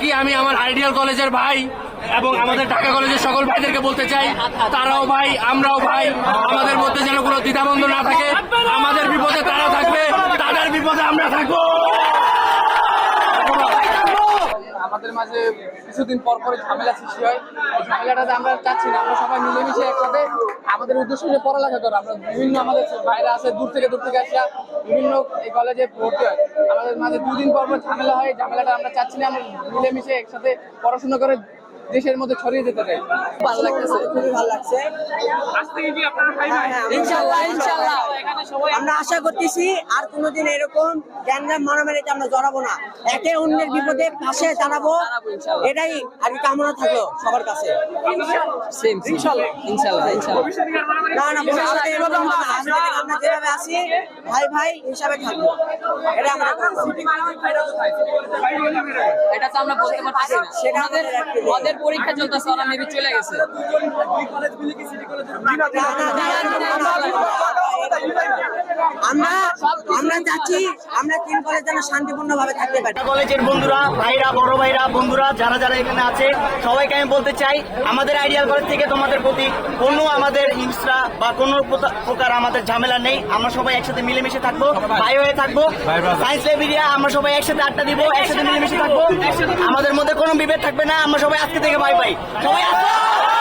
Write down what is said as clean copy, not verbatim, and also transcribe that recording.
এমনকি আমি আমার আইডিয়াল কলেজের ভাই এবং আমাদের ঢাকা কলেজের সকল ভাইদেরকে বলতে চাই, তারাও ভাই আমরাও ভাই, আমাদের মধ্যে যেন কোনো দ্বিধাদ্বন্দ্ব না থাকে। আমাদের বিপদে তারা থাকবে, তাদের বিপদে আমরা থাকবো। আমাদের মাঝে কিছুদিন পর পরে ঝামেলা সৃষ্টি হয়। এই ঝামেলাটাতে আমরা চাচ্ছি না, আমরা সবাই মিলেমিশে একসাথে আমাদের উদ্দেশ্য নিয়ে পড়ালেখা করো। আমরা বিভিন্ন আমাদের ভাইরা আছে দূর থেকে আসা বিভিন্ন এই কলেজে ভর্তি হয়। আমাদের মাঝে দুদিন পর পর ঝামেলা হয়। ঝামেলাটা আমরা চাচ্ছি না, আমরা মিলেমিশে একসাথে পড়াশোনা করে দেশের মধ্যে ছড়িয়ে যেতে চাই। ভালো লাগতেছে, খুবই ভালো লাগছে। ইনশাআল্লাহ ইনশাআল্লাহ আমরা আশা করতেছি আর কোনোদিন এরকম গ্যাঞ্জাম মারামারিতে আমরা জড়াবো না, একে অন্যের বিপদে পাশে দাঁড়াবো, এটাই আর কি কামনা থাকলো সবার কাছে। ইনশাআল্লাহ ইনশাআল্লাহ ইনশাআল্লাহ না না ভবিষ্যতে এরকম হবে না। আমরা যেভাবে আছি ভাই ভাই হিসাবে থাকবো, এটা আমরা এটা তো আমরা বলতে পারছি না। সেটা ওদের পরীক্ষা চলতেছে, ওরা মেবি চলে গেছে। আমরা চাচ্ছি আমরা তিন কলেজ যেন শান্তিপূর্ণ ভাবে থাকতে পারি। কলেজের বন্ধুরা, ভাইরা, বড় ভাইরা, বন্ধুরা যারা যারা এখানে আছে সবাইকে আমি বলতে চাই, আমাদের আইডিয়াল কলেজ থেকে তোমাদের প্রতি কোনো আমাদের হিংসা বা কোনো প্রকার আমাদের ঝামেলা নেই। আমরা সবাই একসাথে মিলেমিশে থাকবো, ভাই হয়ে থাকবো। সায়েন্স লাইব্রেরিয়া আমরা সবাই একসাথে আড্ডা দিব, একসাথে মিলেমিশে থাকবো, আমাদের মধ্যে কোনো বিভেদ থাকবে না। আমরা সবাই আজকে থেকে ভাই ভাই সবাই আসো।